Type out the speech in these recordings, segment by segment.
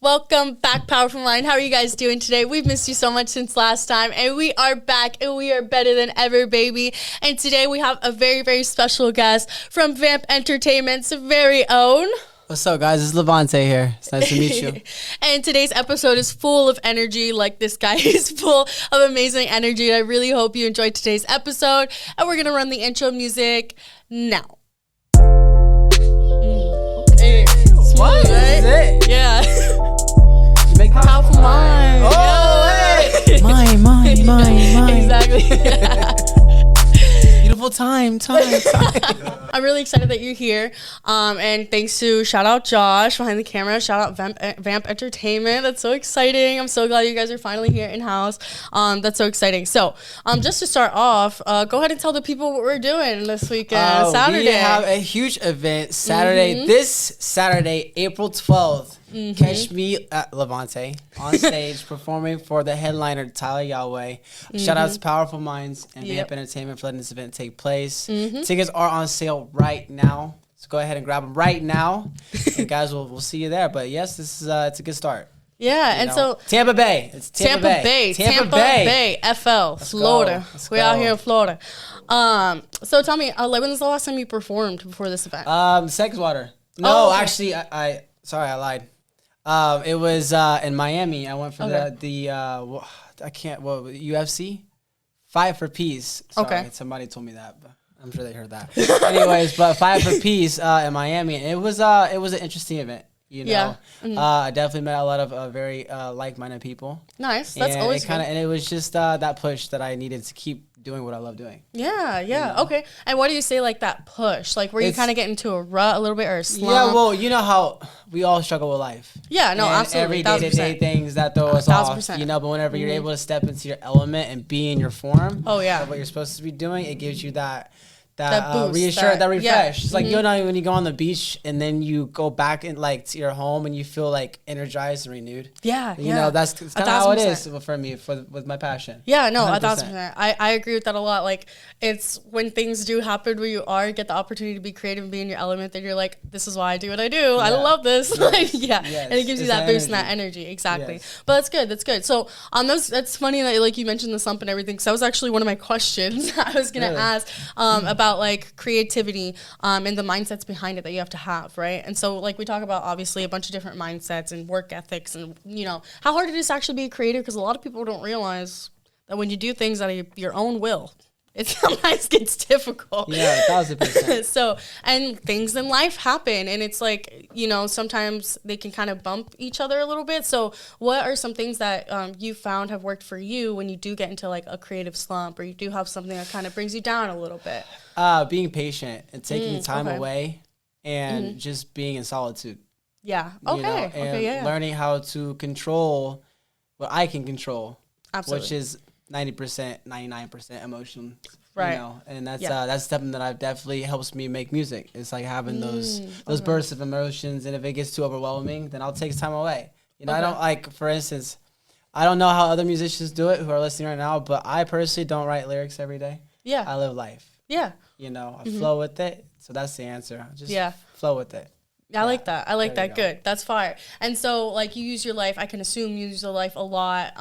Welcome back, Powerful Mind. How are you guys doing today? We've missed you so much since last time, and we are back, and we are better than ever, baby. And today we have a very, very special guest from Vamp Entertainment's very own. What's up, guys? It's LaVonnta here. It's nice to meet you. And today's episode is full of energy. Like, this guy is full of amazing energy. And I really hope you enjoyed today's episode. And we're going to run the intro music now. Hey, What? right? Is it? Yeah. You make Powerful Mind. Oh, Yeah. hey! Mine. Exactly. Yeah. Beautiful time. I'm really excited that you're here. And thanks to shout out Josh behind the camera. Shout out Vamp Entertainment. That's so exciting. I'm so glad you guys are finally here in house. That's so exciting. So, just to start off, go ahead and tell the people what we're doing this weekend, Saturday. We have a huge event Saturday. This Saturday, April 12th. Catch me at LaVonnta on stage performing for the headliner Tyler Yahweh. Shout out to Powerful Minds and Vamp Entertainment for letting this event take place. Tickets are on sale right now, so go ahead and grab them right now. And guys, we'll see you there. But yes, this is it's a good start. Yeah, and so Tampa Bay. It's Tampa Bay. Tampa Bay, FL, Florida. We're out here in Florida. So tell me, when was the last time you performed before this event? Sex Water. No, okay. actually, I lied. It was in Miami. I went for UFC, Fight for Peace. Sorry, somebody told me that, but I'm sure they heard that. Anyways, but Fight for Peace in Miami. It was an interesting event. You know, I definitely met a lot of very like-minded people. Nice. That's and always it and it was just that push that I needed to keep doing what I love doing. Yeah. You know? Okay. And what do you say, like, that push? Like, where you kind of get into a rut a little bit or a slump? Yeah, well, you know how we all struggle with life. Yeah, no, and absolutely. Every day-to-day things that throw us off, 1,000%. you know, but whenever you're able to step into your element and be in your form of what you're supposed to be doing, it gives you that boost, reassurance, that refresh. Yeah. It's like, you know, when you go on the beach and then you go back in, like, to your home and you feel like energized and renewed. Yeah, you know, that's kind of how it is for me with my passion. Yeah, no, 1,000%. I agree with that a lot. Like, it's when things do happen where you get the opportunity to be creative and be in your element, that you're like, this is why I do what I do. Yeah. I love this. Like, and it gives you that boost and that energy. Exactly. Yes. But that's good. So that's funny that, like, you mentioned the slump and everything, because that was actually one of my questions I was gonna ask about, like, creativity and the mindsets behind it that you have to have, right? And so, like, we talk about obviously a bunch of different mindsets and work ethics and, you know, how hard it is to actually be creative, because a lot of people don't realize that when you do things out of your own will, it sometimes gets difficult. Yeah, 1,000%. So, and things in life happen, and it's like, you know, sometimes they can kind of bump each other a little bit. So what are some things that you found have worked for you when you do get into, like, a creative slump, or you do have something that kind of brings you down a little bit? Being patient and taking time away and just being in solitude. Yeah. You know, and learning how to control what I can control. Absolutely. Which is 90%, 99% emotion. Right. You know, and that's something that I've definitely helps me make music. It's like having those bursts of emotions, and if it gets too overwhelming, then I'll take time away. You know, I don't, like, for instance, I don't know how other musicians do it who are listening right now, but I personally don't write lyrics every day. Yeah. I live life. Yeah. You know, I flow with it. So that's the answer. Just flow with it. I like that. I like that. Good. That's fire. And so, like, you use your life, I can assume you use your life a lot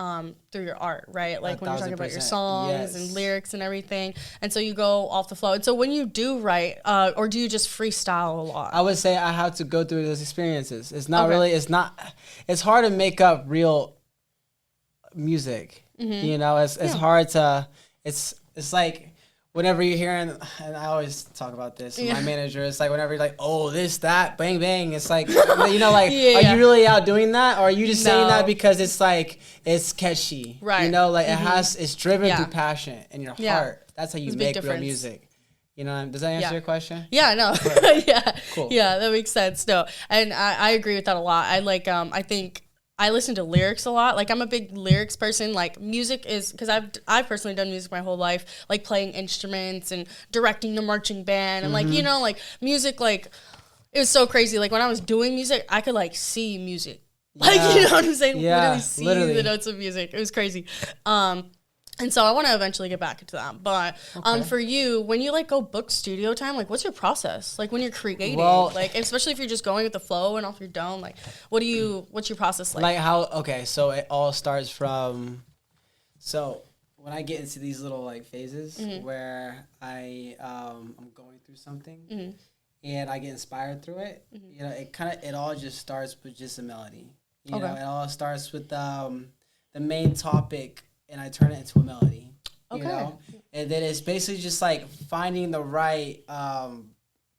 through your art, right? Like, when you're talking about your songs and lyrics and everything. And so you go off the flow. And so when you do write, or do you just freestyle a lot? I would say I have to go through those experiences. It's not really, it's hard to make up real music. You know, it's hard to, it's like, whenever you're hearing, and I always talk about this, and my manager, it's like whenever you're like, oh, this, that, bang, bang, it's like, you know, like, are you really out doing that? Or are you just saying that because it's like, it's catchy? Right. You know, like, it's driven through passion in your heart. That's how you make real music. You know, does that answer your question? Yeah, no. Cool. Yeah, that makes sense. No, and I agree with that a lot. I like, I think I listen to lyrics a lot. Like, I'm a big lyrics person. Like, music is, because I've personally done music my whole life, like playing instruments and directing the marching band and like, you know, like music, like, it was so crazy. Like, when I was doing music, I could, like, see music. Like, you know what I'm saying? Literally see the notes of music. It was crazy. And so I want to eventually get back into that. But for you, when you like go book studio time, like what's your process? Like when you're creating, like especially if you're just going with the flow and off your dome, like what's your process like? Like how, okay, so it all starts from, so when I get into these little like phases where I'm going through something and I get inspired through it, you know, it all just starts with just a melody. You know, it all starts with the main topic, and I turn it into a melody, you know? And then it's basically just like finding the right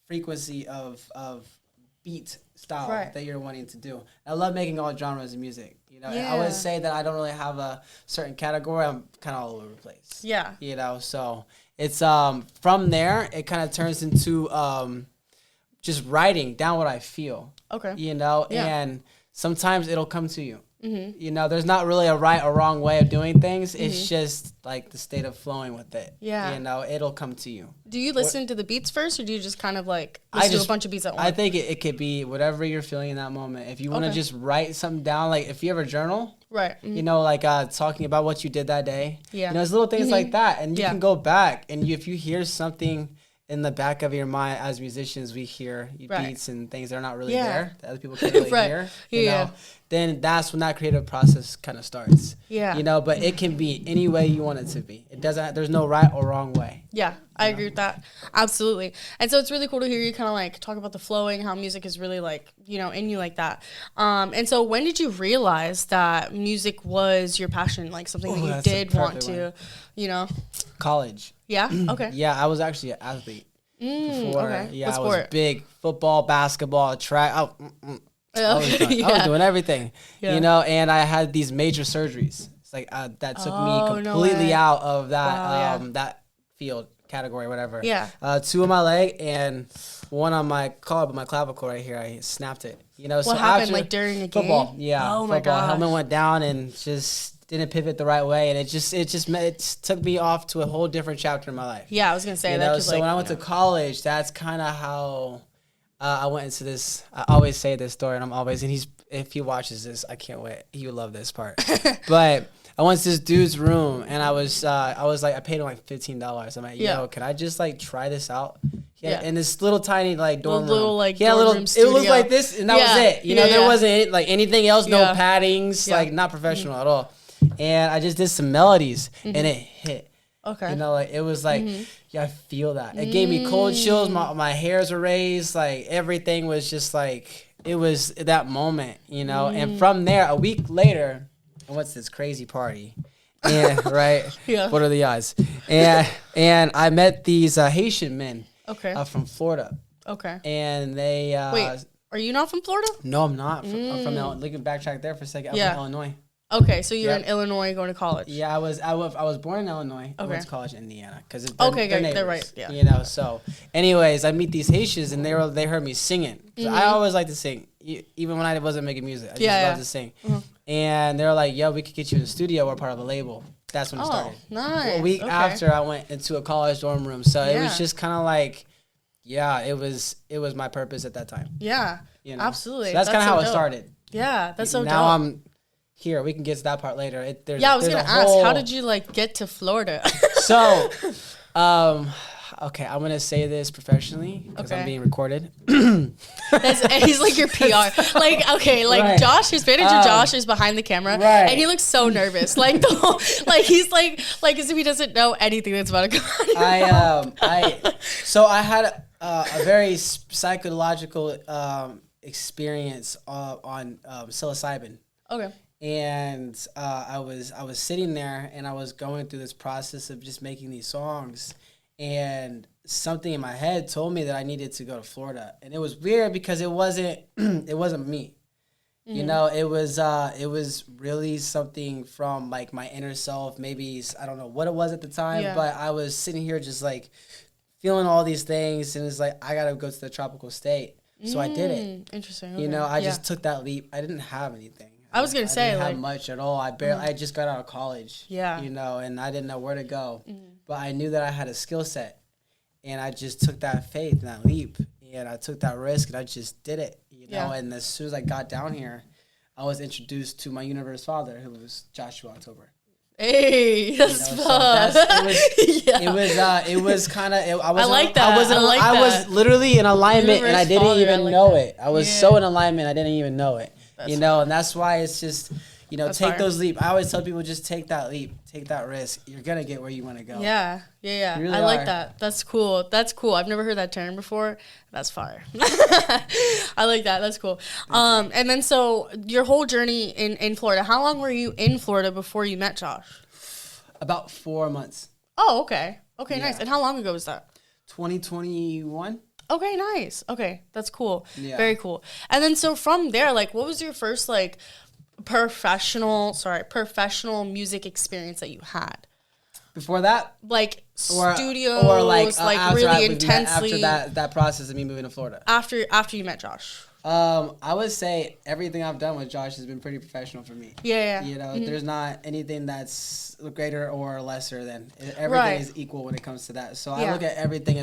frequency of beat style that you're wanting to do. I love making all genres of music, you know? I would say that I don't really have a certain category. I'm kind of all over the place. Yeah. You know, so it's from there, it kind of turns into just writing down what I feel. Okay. You know, and sometimes it'll come to you. You know, there's not really a right or wrong way of doing things. It's just like the state of flowing with it. Yeah. You know, it'll come to you. Do you listen to the beats first, or do you just kind of like listen to a bunch of beats at once? I think it could be whatever you're feeling in that moment. If you want to just write something down, like if you have a journal, you know, like talking about what you did that day. Yeah. You know, it's little things like that. And you can go back, and if you hear something in the back of your mind, as musicians, we hear beats and things that are not really there, that other people can't really hear, you know, then that's when that creative process kind of starts. Yeah. You know, but it can be any way you want it to be. It doesn't, there's no right or wrong way. Yeah, I agree with that. Absolutely. And so it's really cool to hear you kind of like talk about the flowing, how music is really like, you know, in you like that. And so when did you realize that music was your passion, like something that you did want to, you know? College. Yeah? Okay. Yeah, I was actually an athlete before. Yeah, I was big. Football, basketball, track. I was doing everything, you know, and I had these major surgeries. It's like that took me completely out of that that field category, whatever. Yeah. 2 on my leg and 1 on my clavicle right here. I snapped it. You know, what so happened like during a game? Football. Yeah. Oh my god. Helmet went down and just didn't pivot the right way, and it took me off to a whole different chapter in my life. Yeah, I was gonna say you that. Know? So when I went to college, that's kind of how I went into this. I always say this story, and if he watches this, I can't wait. He would love this part. But I went to this dude's room, and I was like, I paid him like $15. I'm like, yo, can I just like try this out? In this little tiny like dorm room. Like room studio. It looked like this, and that was it. You know, there wasn't like anything else, no paddings, like not professional at all. And I just did some melodies, and it hit. Okay. You know, like it was like, I feel that. It gave me cold chills. My hairs were raised. Like everything was just like, it was that moment, you know. And from there, a week later, I went to this crazy party. And what are the odds? And I met these Haitian men. Okay. From Florida. Okay. And they wait, are you not from Florida? No, I'm not. I'm from Illinois. Look, backtrack there for a second. I'm from Illinois. Okay, so you're in Illinois going to college. Yeah, I was born in Illinois. I went to college in Indiana because they're right. Yeah. You know, so anyways, I meet these Haitians and they heard me singing. So I always like to sing, even when I wasn't making music. I just love to sing. And they were like, "Yo, we could get you in the studio. We're part of a label." That's when it started. Nice. A week after, I went into a college dorm room. So it was just kind of like, it was my purpose at that time. Yeah, you know? Absolutely. So that's kind of how it started. Yeah, that's so dope. Now I'm here. We can get to that part later. I was going to ask, how did you like get to Florida? So, okay, I'm going to say this professionally because I'm being recorded. He's like your PR. Like, okay, like Josh, his manager Josh is behind the camera and he looks so nervous. Like the whole, like he's like as if he doesn't know anything that's about to go on. So I had a very psychological experience on psilocybin. Okay. And I was sitting there and I was going through this process of just making these songs, and something in my head told me that I needed to go to Florida. And it was weird because it wasn't me. You know, it was really something from like my inner self. Maybe I don't know what it was at the time, but I was sitting here just like feeling all these things, and it's like I gotta go to the tropical state. So I did it. Interesting. Okay. You know, I just took that leap. I didn't have anything. I was gonna say, I didn't have much at all. I just got out of college. Yeah. You know, and I didn't know where to go, but I knew that I had a skill set, and I just took that faith and that leap, and I took that risk, and I just did it. You know, and as soon as I got down here, I was introduced to my universe father, who was Joshua October. Hey, that's fun. It was kind of. I like that. I was literally in alignment, and I didn't even know it. I was so in alignment, I didn't even know it. You know, and that's why it's just, you know, take those leaps. I always tell people, just take that leap, take that risk. You're gonna get where you want to go. Yeah. Really I like that. That's cool. I've never heard that term before. That's fire. I like that. That's cool. And then so your whole journey in Florida. How long were you in Florida before you met Josh? About 4 months. Oh, okay. Okay, nice. And how long ago was that? 2021. Okay, nice. Okay, that's cool. Yeah. Very cool. And then so from there, like, what was your first like professional music experience that you had? Before that, like studios, or like really intensely after that process of me moving to Florida. After you met Josh. I would say everything I've done with Josh has been pretty professional for me. Yeah. You know, there's not anything that's greater or lesser than. Everything is equal when it comes to that. So I look at everything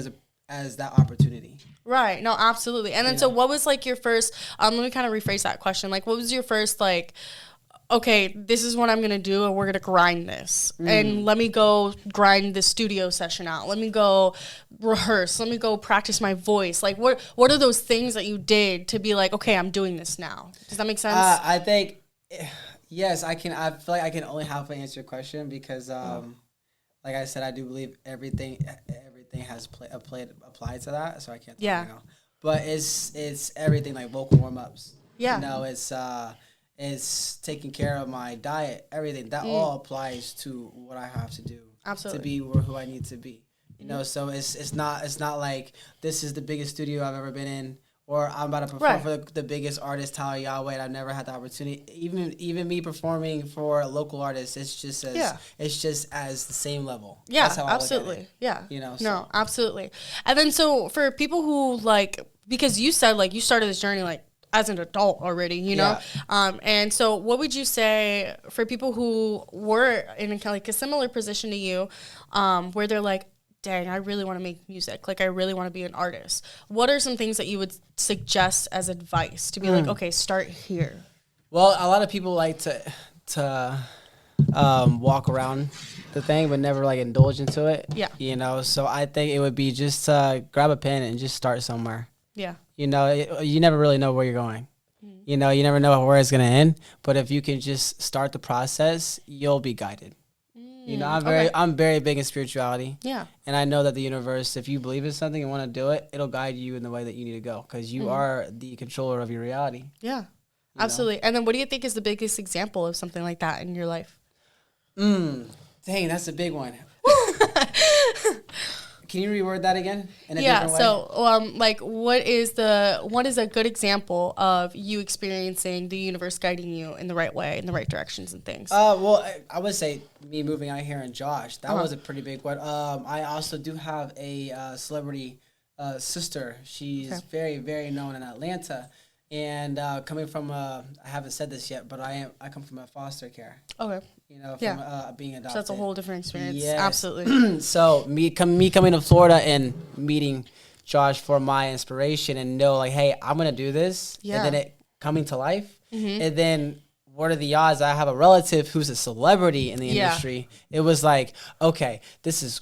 as that opportunity. Right. No, absolutely. And then so what was like your first, let me kind of rephrase that question. Like, what was your first like, okay, this is what I'm going to do, and we're going to grind this. And let me go grind the studio session out. Let me go rehearse. Let me go practice my voice. Like, what are those things that you did to be like, okay, I'm doing this now? Does that make sense? I think, yes, I can. I feel like I can only halfway answer your question because, like I said, I do believe everything has applied to that, so I can't talk right now. But it's everything, like vocal warm-ups. Yeah. You know, it's taking care of my diet, everything. That all applies to what I have to do to be who I need to be. You know, so it's not like this is the biggest studio I've ever been in, or I'm about to perform for the biggest artist, Tyler Yahweh, and I've never had the opportunity. Even me performing for local artists, it's just as the same level. Yeah, that's how I absolutely. Look at it. Yeah, you know. No, absolutely. And then so for people who like, because you said like you started this journey like as an adult already, you know? And so what would you say for people who were in a similar position to you, where they're like, dang, I really want to make music. Like, I really want to be an artist. What are some things that you would suggest as advice to be like, okay, start here? Well, a lot of people like to walk around the thing, but never like indulge into it. Yeah. You know, so I think it would be just grab a pen and just start somewhere. Yeah. You know, you never really know where you're going. You know, you never know where it's going to end. But if you can just start the process, you'll be guided. You know, I'm very big in spirituality. Yeah. And I know that the universe, if you believe in something and want to do it, it'll guide you in the way that you need to go because you are the controller of your reality. Yeah, absolutely. Know? And then what do you think is the biggest example of something like that in your life? Dang, that's a big one. Can you reword that again? So, like, what is a good example of you experiencing the universe guiding you in the right way, in the right directions and things? Well, I would say me moving out here and Josh, that was a pretty big one. I also do have a celebrity sister. She's very, very known in Atlanta. And coming from I haven't said this yet, but I come from a foster care. Okay. You know, from being adopted. So that's a whole different experience. Yes. Absolutely. So me coming to Florida and meeting Josh for my inspiration and know like, hey, I'm gonna do this. Yeah. And then it coming to life. Mm-hmm. And then what are the odds I have a relative who's a celebrity in the industry? It was like, okay, this is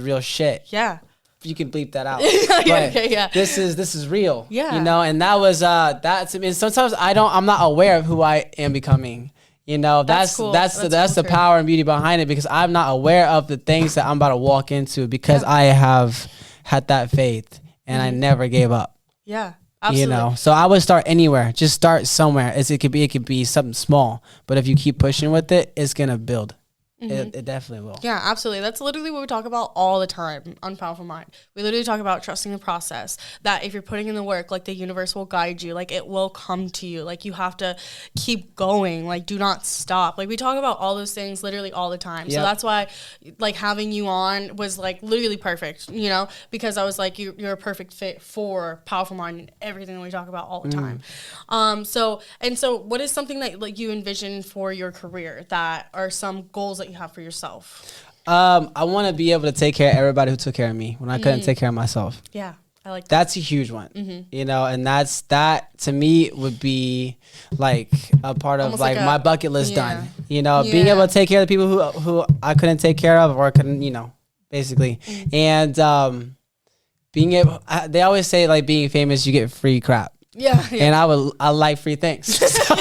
real shit. Yeah. You can bleep that out. But this is real. Yeah. You know, and that was that's. I mean, sometimes I'm not aware of who I am becoming. You know, that's cool. That's the power and beauty behind it because I'm not aware of the things that I'm about to walk into because I have had that faith and I never gave up. Yeah. Absolutely. You know, so I would start anywhere. Just start somewhere. It could be something small, but if you keep pushing with it, it's gonna build. Mm-hmm. It definitely will. Yeah, absolutely. That's literally what we talk about all the time on Powerful Mind. We literally talk about trusting the process, that if you're putting in the work, like the universe will guide you, like it will come to you, like you have to keep going, like do not stop. Like we talk about all those things literally all the time. Yep. So that's why like having you on was like literally perfect, you know, because I was like, you're a perfect fit for Powerful Mind and everything that we talk about all the time. So what is something that like you envision for your career that are some goals that you have for yourself? I want to be able to take care of everybody who took care of me when I couldn't take care of myself. Yeah. I like that. That's a huge one, you know, and that to me would be like a part of Almost like like my bucket list yeah. done, you know, being able to take care of the people who I couldn't take care of or couldn't, you know, basically. And being able, they always say like being famous, you get free crap. Yeah. And I like free things. So,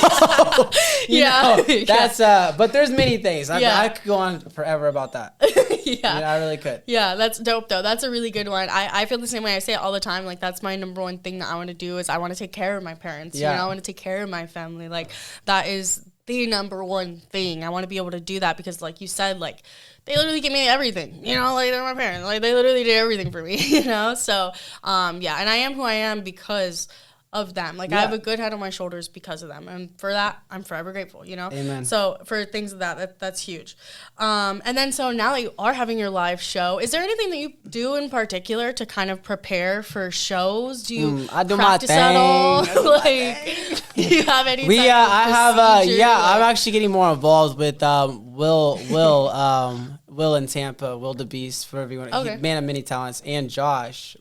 you know, that's but there's many things. I could go on forever about that. Yeah. I really could. Yeah, that's dope though. That's a really good one. I feel the same way. I say it all the time. Like that's my number one thing that I want to do is I want to take care of my parents. You know, I want to take care of my family. Like that is the number one thing. I want to be able to do that because like you said, like they literally give me everything, you know, like they're my parents. Like they literally did everything for me, you know? So, yeah, and I am who I am because of them. Like I have a good head on my shoulders because of them. And for that, I'm forever grateful, you know? Amen. So for things of that's huge. And then so now that you are having your live show, is there anything that you do in particular to kind of prepare for shows? Do you I do practice my thing. at all? Like, do you have any I'm actually getting more involved with Will in Tampa, Will the Beast for everyone, man of many talents, and Josh.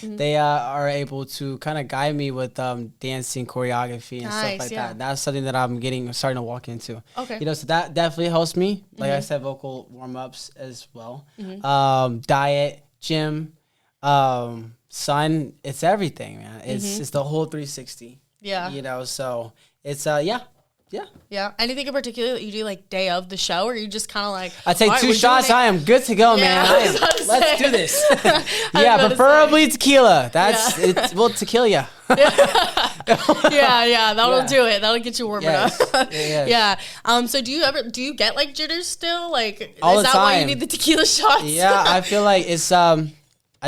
They are able to kind of guide me with dancing, choreography, and stuff like that. That's something that I'm starting to walk into. Okay, you know, so that definitely helps me. Like I said, vocal warm ups as well. Diet, gym, sun. It's everything, man. It's the whole 360. Yeah, you know, so it's Yeah. Anything in particular that you do like day of the show, or you just kind of like? I take 2 shots. I am good to go, man. Let's do this. Yeah, preferably tequila. It will tequila ya. Yeah, that'll do it. That'll get you warm enough. Yeah. So do you get like jitters still? Like, all is the that time. why you need the tequila shots? Yeah, I feel like it's I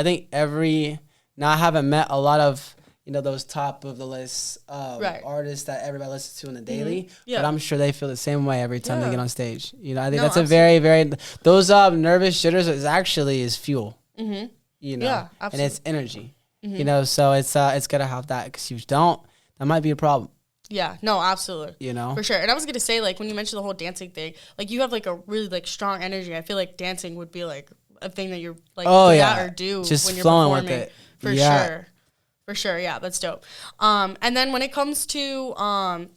think now I haven't met a lot of, you know, those top of the list artists that everybody listens to in the daily. But I'm sure they feel the same way every time they get on stage. You know, I think that's a very, very, those nervous jitters is fuel. You know, and it's energy. You know, so it's gotta have that, because if you don't, that might be a problem. Yeah, no, absolutely. You know? For sure. And I was going to say, like, when you mentioned the whole dancing thing, like, you have, like, a really, like, strong energy. I feel like dancing would be, like, a thing that you're, like, or do just when you're flowing performing. with it. For sure. For sure, yeah, that's dope. And then when it comes to,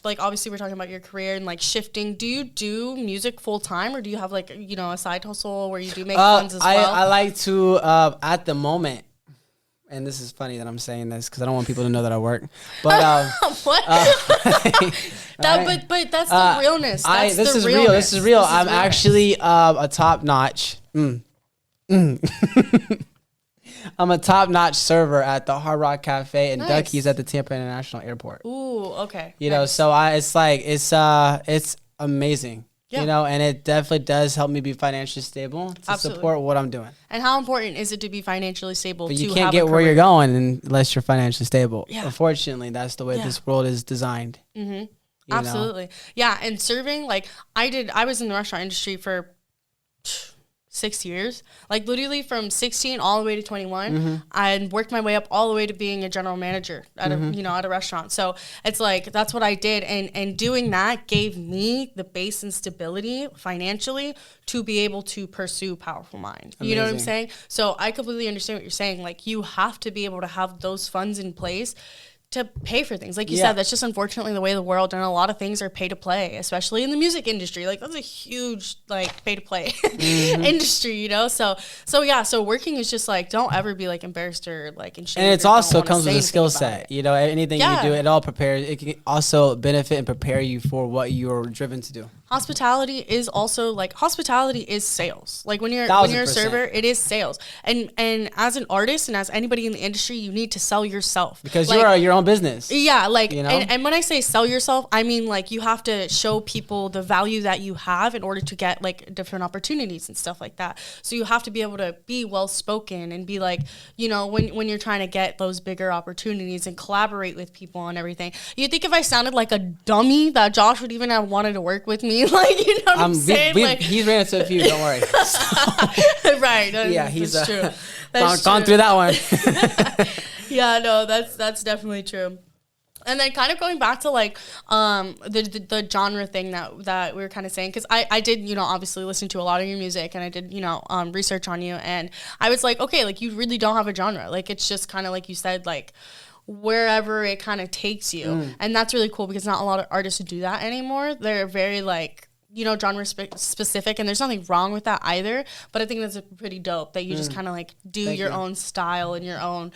like, obviously we're talking about your career and, like, shifting, do you do music full-time, or do you have, like, you know, a side hustle where you do make funds as well? I like to, at the moment, and this is funny that I'm saying this because I don't want people to know that I work. But what? But that's the realness. This is real. This is real. I'm actually a top notch. I'm a top notch server at the Hard Rock Cafe and Ducky's at the Tampa International Airport. Ooh, okay. You know, so it's amazing. Yeah. You know, and it definitely does help me be financially stable to support what I'm doing. And how important is it to be financially stable? But you can't get where you're going unless you're financially stable. Yeah. Unfortunately, that's the way this world is designed. Absolutely. Yeah, and serving, like, I was in the restaurant industry for 6 years, like literally from 16 all the way to 21. I worked my way up all the way to being a general manager at a restaurant. So it's like, that's what I did. And doing that gave me the base and stability financially to be able to pursue Powerful Mind. You know what I'm saying? So I completely understand what you're saying. Like, you have to be able to have those funds in place to pay for things. Like you said, that's just unfortunately the way of the world, and a lot of things are pay to play, especially in the music industry. Like, that's a huge, like, pay to play industry, you know? So working is just like, don't ever be like embarrassed or like in shame. And it also comes with a skill set. You know, anything you do, it all prepares. It can also benefit and prepare you for what you're driven to do. Hospitality is sales. Like when you're a server, it is sales. And as an artist and as anybody in the industry, you need to sell yourself. Because you're your own business. Yeah, like, you know? and when I say sell yourself, I mean, like, you have to show people the value that you have in order to get, like, different opportunities and stuff like that. So you have to be able to be well-spoken and be like, you know, when you're trying to get those bigger opportunities and collaborate with people and everything. You think if I sounded like a dummy that Josh would even have wanted to work with me? Like, you know what I'm saying? He's ran into a few, don't worry. Right. Yeah, he's true. Gone through that one. Yeah, no, that's definitely true. And then kind of going back to like the genre thing that we were kind of saying, because I did, you know, obviously listen to a lot of your music, and I did, you know, research on you, and I was like, okay, like you really don't have a genre. Like it's just kind of like you said, like wherever it kind of takes you. And that's really cool because not a lot of artists do that anymore. They're very like, you know, genre specific, and there's nothing wrong with that either. But I think that's pretty dope that you just kind of like do your own style and your own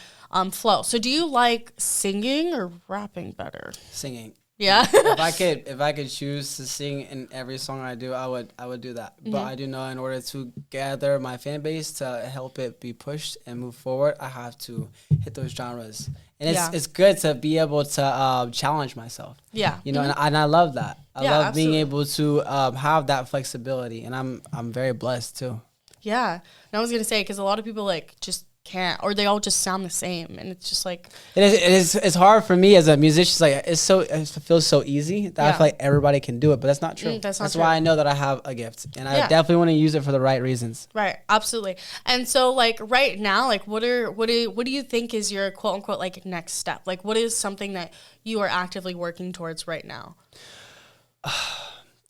flow. So do you like singing or rapping better? Singing. Yeah. if I could choose to sing in every song I do, I would do that. But I do know in order to gather my fan base to help it be pushed and move forward, I have to hit those genres. And it's good to be able to challenge myself. Yeah. You know, and I love that. I love being able to have that flexibility, and I'm very blessed too. Yeah. And I was gonna say, because a lot of people like just can't, or they all just sound the same, and it's just like it's hard for me as a musician. It's like it feels so easy that I feel like everybody can do it, but that's not true. That's true. Why I know that I have a gift, and I definitely want to use it for the right reasons. Right, absolutely. And so like right now, like what do you think is your quote unquote like next step? Like what is something that you are actively working towards right now?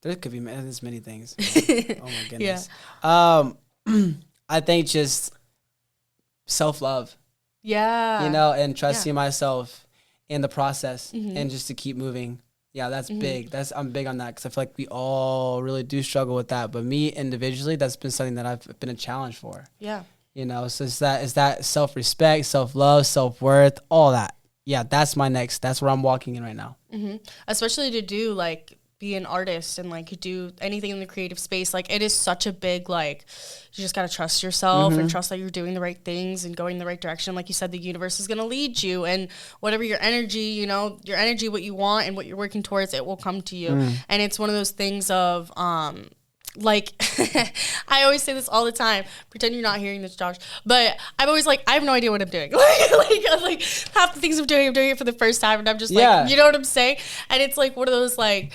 There could be there's many things. Oh my goodness. I think just self-love, you know, and trusting myself in the process, and just to keep moving. That's big. I'm big on that, because I feel like we all really do struggle with that, but me individually, that's been something that I've been a challenge for. You know, so it's that self-respect, self-love, self-worth, all that. That's where I'm walking in right now. Especially to do like be an artist and like do anything in the creative space. Like it is such a big, like, you just got to trust yourself and trust that you're doing the right things and going the right direction. Like you said, the universe is going to lead you, and whatever your energy, you know, what you want and what you're working towards, it will come to you. And it's one of those things of, like, I always say this all the time. Pretend you're not hearing this, Josh. But I'm always like, I have no idea what I'm doing. like half the things I'm doing it for the first time, and I'm just like, you know what I'm saying? And it's like one of those like,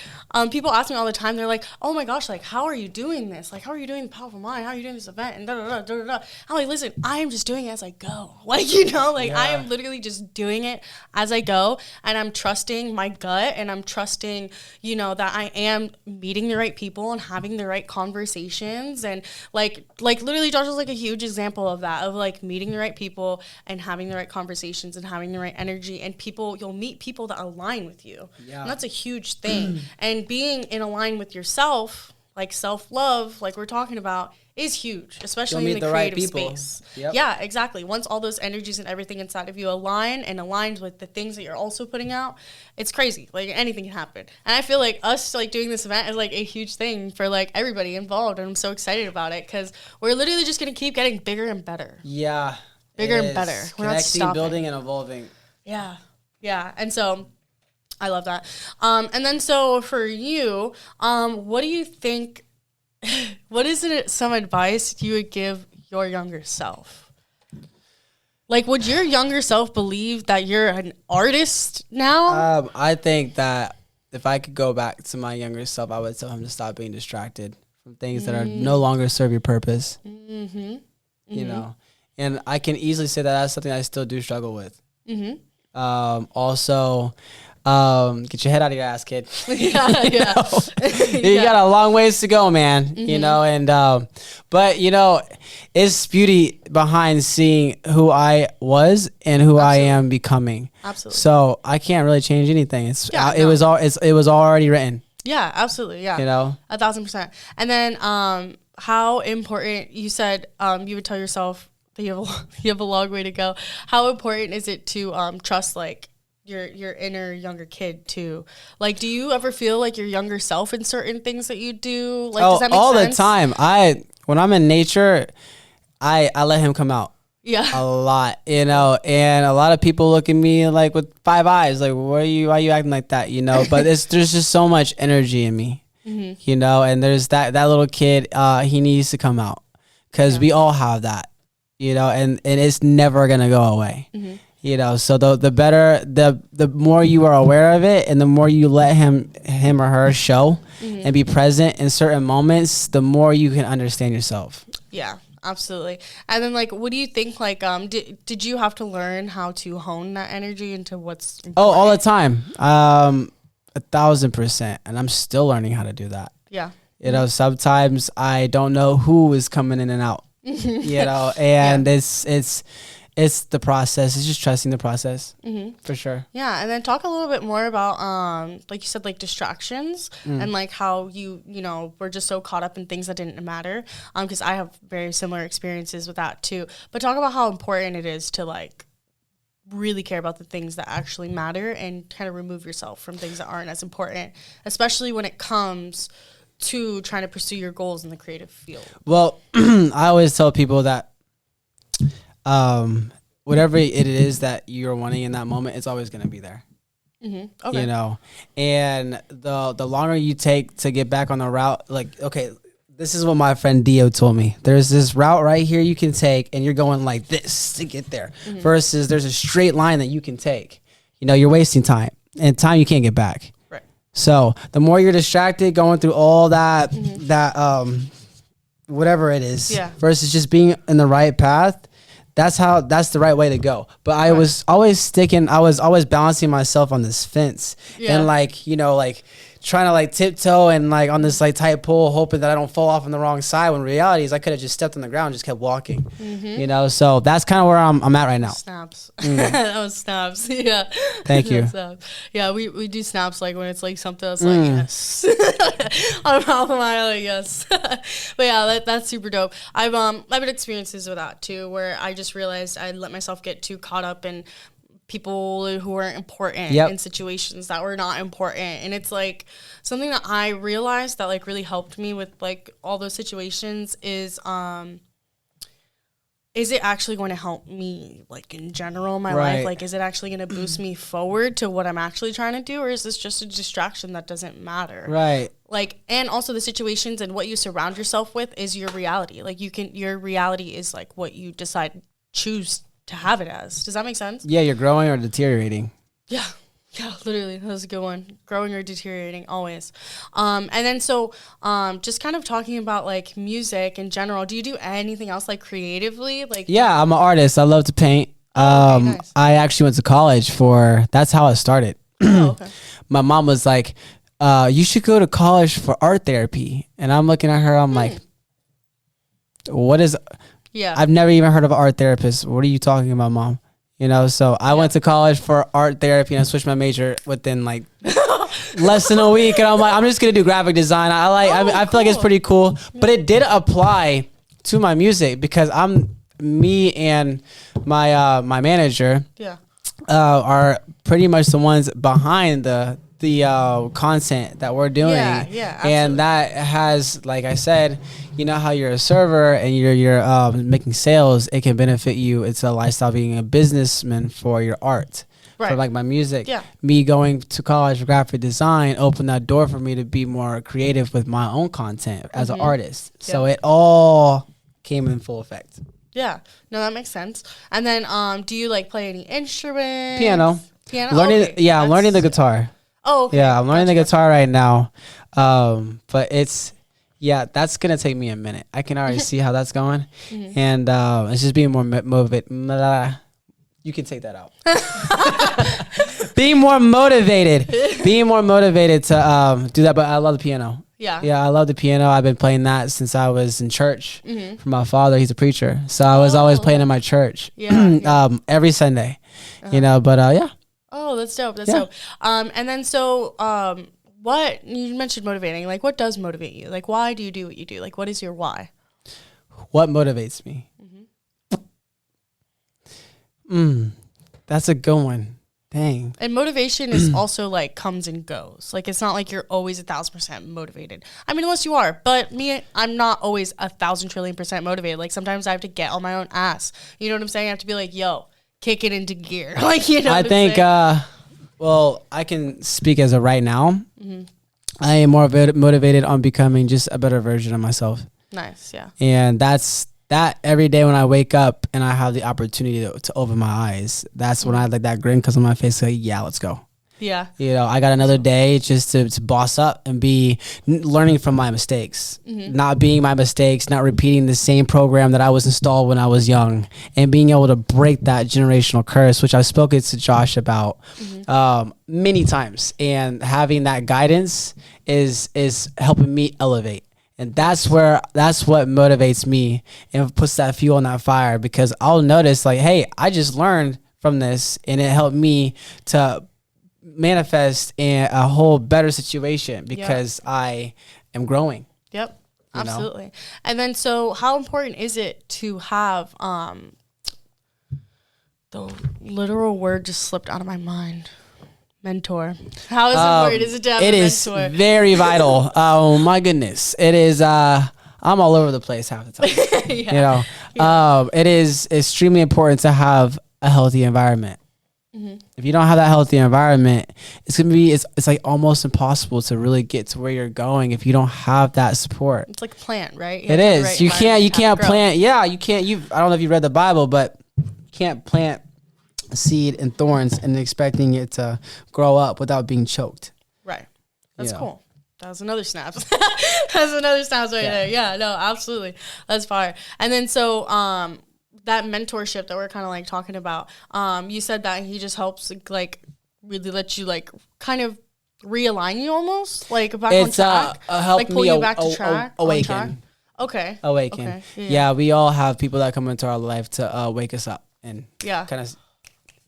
people ask me all the time. They're like, oh my gosh, like how are you doing this? Like how are you doing the Powerful Mind? How are you doing this event? And da da da da da. I'm like, listen, I am just doing it as I go. Like, you know, like I am literally just doing it as I go, and I'm trusting my gut, and I'm trusting, you know, that I am meeting the right people and having the right conversations. And like literally Josh is like a huge example of that, of like meeting the right people and having the right conversations and having the right energy, and you'll meet people that align with you. And that's a huge thing. And being in align with yourself, like self-love, like we're talking about, is huge, especially in the creative space. Yeah, exactly. Once all those energies and everything inside of you aligns with the things that you're also putting out, it's crazy. Like anything can happen. And I feel like us like doing this event is like a huge thing for like everybody involved, and I'm so excited about it because we're literally just gonna keep getting bigger and better. Bigger and better. We're not stopping. Building and evolving. Yeah. And so I love that. And then so for you, what do you think? What is some advice you would give your younger self? Like, would your younger self believe that you're an artist now? I think that if I could go back to my younger self, I would tell him to stop being distracted from things that are no longer serve your purpose. You know, and I can easily say that that's something I still do struggle with. Also, get your head out of your ass, kid. You got a long ways to go, man. You know, and but you know, it's beauty behind seeing who I was and who I am becoming. Absolutely. So I can't really change anything. It was already written. Yeah, absolutely. Yeah, you know, 1,000%. And then how important, you said you would tell yourself that you have a long way to go. How important is it to trust like your inner younger kid too? Like, do you ever feel like your younger self in certain things that you do? Like, does that make all sense? The time. When I'm in nature, I let him come out. A lot, you know, and a lot of people look at me like with 5 eyes, like, why are you acting like that, you know? But there's just so much energy in me, you know, and there's that little kid, he needs to come out, because we all have that, you know, and it's never gonna go away. You know, so the better, the more you are aware of it, and the more you let him or her show and be present in certain moments, the more you can understand yourself. Yeah, absolutely. And then, like, what do you think, like, did you have to learn how to hone that energy into what's important? Oh, all the time. 1,000%. And I'm still learning how to do that. Yeah. You know, sometimes I don't know who is coming in and out, you know, and it's the process. It's just trusting the process for sure. Yeah. And then talk a little bit more about, like you said, like distractions and like how you know, were just so caught up in things that didn't matter. Because I have very similar experiences with that too. But talk about how important it is to like really care about the things that actually matter and kind of remove yourself from things that aren't as important, especially when it comes to trying to pursue your goals in the creative field. Well, I always tell people that whatever it is that you're wanting in that moment, it's always going to be there. Okay. You know, and the longer you take to get back on the route, like, okay, this is what my friend Dio told me. There's this route right here you can take, and you're going like this to get there. Versus there's a straight line that you can take. You know, you're wasting time, and time you can't get back. Right. So the more you're distracted, going through all that, whatever it is, versus just being in the right path, that's the right way to go. But I was always balancing myself on this fence and like, you know, like trying to like tiptoe and like on this like tight pole, hoping that I don't fall off on the wrong side, when reality is I could have just stepped on the ground and just kept walking, you know? So that's kind of where I'm at right now. Snaps. That was snaps. Yeah. Thank you. Yeah. We do snaps like when it's like something that's like, yes. I'm like, yes. But yeah, that's super dope. I've had experiences with that too, where I just realized I let myself get too caught up in people who weren't important in situations that were not important. And it's like something that I realized that like really helped me with like all those situations is it actually going to help me like in general in my life? Like, is it actually going to boost me forward to what I'm actually trying to do? Or is this just a distraction that doesn't matter? Right. Like, and also the situations and what you surround yourself with is your reality. Like your reality is like what you choose to have it as. Does that make sense? Yeah, you're growing or deteriorating. Yeah, literally. That was a good one. Growing or deteriorating, always. And then so just kind of talking about like music in general, do you do anything else like creatively? Like, yeah, I'm an artist. I love to paint. Okay, nice. I actually went to college that's how it started. Okay. My mom was like, you should go to college for art therapy. And I'm looking at her, I'm like, what is... Yeah, I've never even heard of an art therapist. What are you talking about, Mom? You know, so I went to college for art therapy and I switched my major within like less than a week. And I'm like, I'm just going to do graphic design. I feel like it's pretty cool. But it did apply to my music because me and my manager are pretty much the ones behind the content that we're doing. Yeah, absolutely. And that has, like I said, you know how you're a server and you're making sales, it can benefit you. It's a lifestyle being a businessman for your art. Right. For like my music. Yeah. Me going to college for graphic design opened that door for me to be more creative with my own content as an artist. Yeah. So it all came in full effect. Yeah. No, that makes sense. And then do you like play any instruments? Piano. I'm learning the guitar. Oh, okay. Yeah, I'm learning the guitar right now. But that's going to take me a minute. I can already see how that's going. And it's just being more motivated. You can take that out. Being more motivated to do that. But I love the piano. Yeah, I love the piano. I've been playing that since I was in church for my father. He's a preacher. So I was always playing in my church every Sunday, you know, but yeah. Oh, that's dope. That's dope. And then so what you mentioned motivating, like what does motivate you? Like why do you do what you do? Like what is your why? What motivates me? That's a good one. Dang. And motivation is also like comes and goes. Like it's not like you're always 1,000% motivated. I mean, unless you are, but I'm not always 1,000 trillion% motivated. Like sometimes I have to get on my own ass. You know what I'm saying? I have to be like, yo, kick it into gear. Like, you know, I think, well, I can speak as of right now. I am more motivated on becoming just a better version of myself. Nice. Yeah. And that every day when I wake up and I have the opportunity to open my eyes, that's when I like that grin comes on my face. Like, yeah, let's go. Yeah. You know, I got another day just to boss up and be learning from my mistakes, not being my mistakes, not repeating the same program that I was installed when I was young, and being able to break that generational curse, which I've spoken to Josh about many times. And having that guidance is helping me elevate. And that's what motivates me and puts that fuel on that fire, because I'll notice like, hey, I just learned from this and it helped me to manifest in a whole better situation because I am growing. Yep. Absolutely. And then, so how important is it to have, the literal word just slipped out of my mind. Mentor. How is important is it to have a mentor? It is very vital. Oh my goodness. It is, I'm all over the place half the time. You know, it is extremely important to have a healthy environment. If you don't have that healthy environment, it's gonna be it's like almost impossible to really get to where you're going if you don't have that support. It's like a plant, right? It is. You can't plant. Yeah, you can't. I don't know if you read the Bible, but you can't plant a seed in thorns and expecting it to grow up without being choked. Right. That's cool. That was another snap. That's another snap right there. Yeah. No, absolutely. That's fire. And then so that mentorship that we're kind of like talking about, you said that he just helps like really let you like kind of realign you almost like back on track. Help pull me you back to track. Awaken. Okay. Awaken. Okay. Yeah, we all have people that come into our life to wake us up and kind of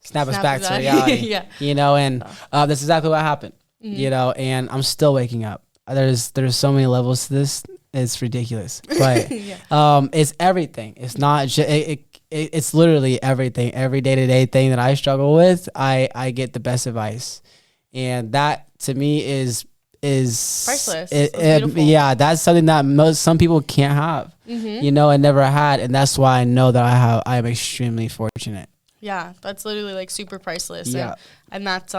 snap us back to reality. You know, and that's exactly what happened. You know, and I'm still waking up. There's so many levels to this. It's ridiculous, but it's everything. It's not just it's literally everything. Every day-to-day thing that I struggle with, I get the best advice, and that to me is priceless. That's something that some people can't have, you know, and never had, and that's why I know that I am extremely fortunate. Yeah, that's literally like super priceless. Yeah, and that's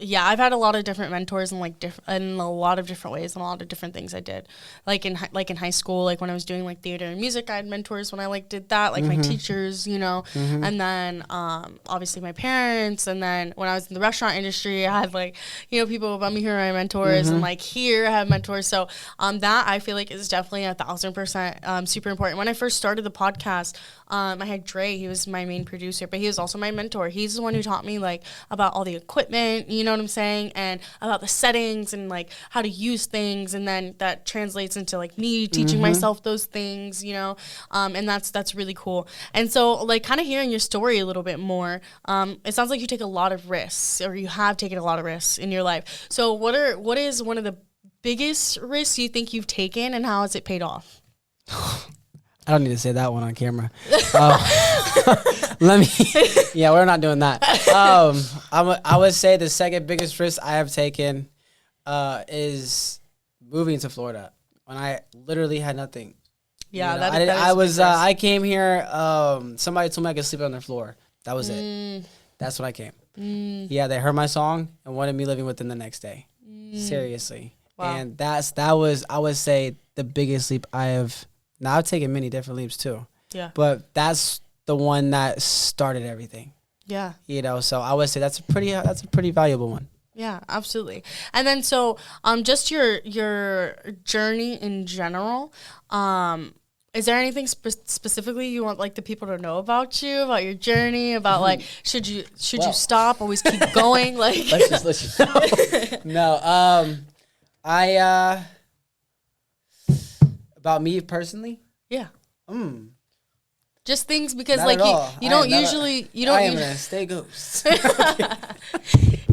I've had a lot of different mentors in like in a lot of different ways and a lot of different things I did. Like in high school, like when I was doing like theater and music, I had mentors when I like did that, like my teachers, you know. And then obviously my parents, and then when I was in the restaurant industry, I had like, you know, people above me who are my mentors, and like here I have mentors. So that I feel like is definitely 1,000% super important. When I first started the podcast, I had Dre, he was my main producer, but he was also my mentor. He's the one who taught me like about all the equipment, you know what I'm saying, and about the settings and like how to use things, and then that translates into like me teaching myself those things, you know, and that's really cool. And so like kind of hearing your story a little bit more, it sounds like you take a lot of risks, or you have taken a lot of risks in your life. So what is one of the biggest risks you think you've taken, and how has it paid off? I don't need to say that one on camera. We're not doing that. I would say the second biggest risk I have taken is moving to Florida when I literally had nothing. Yeah, you know, I came here. Somebody told me I could sleep on their floor. That was it. That's when I came. Yeah, they heard my song and wanted me living with them the next day. Seriously. Wow. And that was, I would say, the biggest leap I have. Now I've taken many different leaps too. Yeah. But that's the one that started everything. Yeah. You know, so I would say that's a pretty valuable one. Yeah, absolutely. And then so just your journey in general, is there anything specifically you want like the people to know about you, about your journey, about like should you stop, always keep going? Like let's just no. About me personally? Yeah. Just things because like you don't usually I am a stay ghost.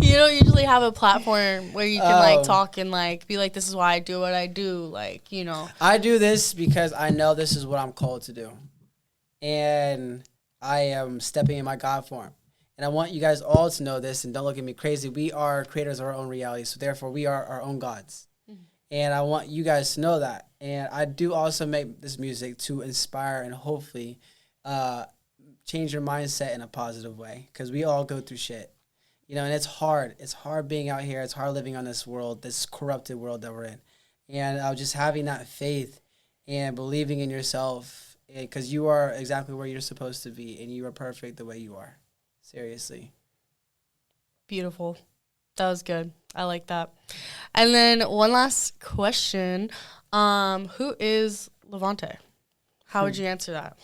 You don't usually have a platform where you can like talk and like be like, this is why I do what I do, like, you know. I do this because I know this is what I'm called to do. And I am stepping in my God form. And I want you guys all to know this, and don't look at me crazy. We are creators of our own reality, so therefore we are our own gods. And I want you guys to know that. And I do also make this music to inspire and hopefully change your mindset in a positive way, because we all go through shit. You know, and it's hard. It's hard being out here. It's hard living on this world, this corrupted world that we're in. And just having that faith and believing in yourself, because you are exactly where you're supposed to be, and you are perfect the way you are. Seriously. Beautiful. That was good. I like that. And then one last question. Who is LaVonnta? How would you answer that?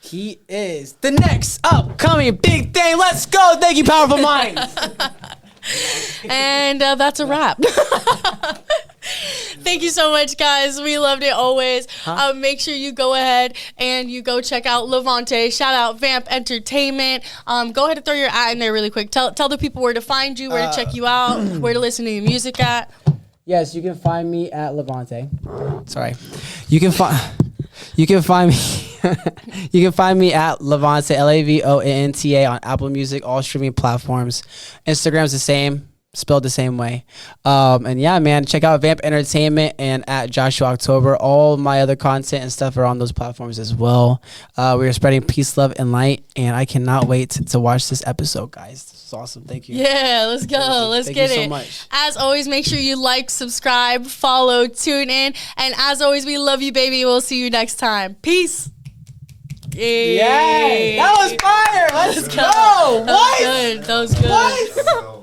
He is the next upcoming big thing. Let's go. Thank you, Powerful Minds. And that's a wrap. Thank you so much, guys. We loved it always. Make sure you go ahead and you go check out LaVonnta. Shout out Vamp Entertainment. Go ahead and throw your ad in there really quick. Tell the people where to find you, where to check you out, where to listen to your music at. Yes, you can find me at LaVonnta. Sorry. You can find me you can find me at LaVonnta, LaVonnta on Apple Music, all streaming platforms. Instagram's the same, spelled the same way. And yeah, man, check out Vamp Entertainment and at Joshua October. All my other content and stuff are on those platforms as well. We are spreading peace, love, and light, and I cannot wait to watch this episode, guys. This is awesome. Thank you. Yeah, let's go. Let's get it. Thank you so much. As always, make sure you like, subscribe, follow, tune in, and as always, we love you, baby. We'll see you next time. Peace. Yay! That was fire. Let's go. That was good. What?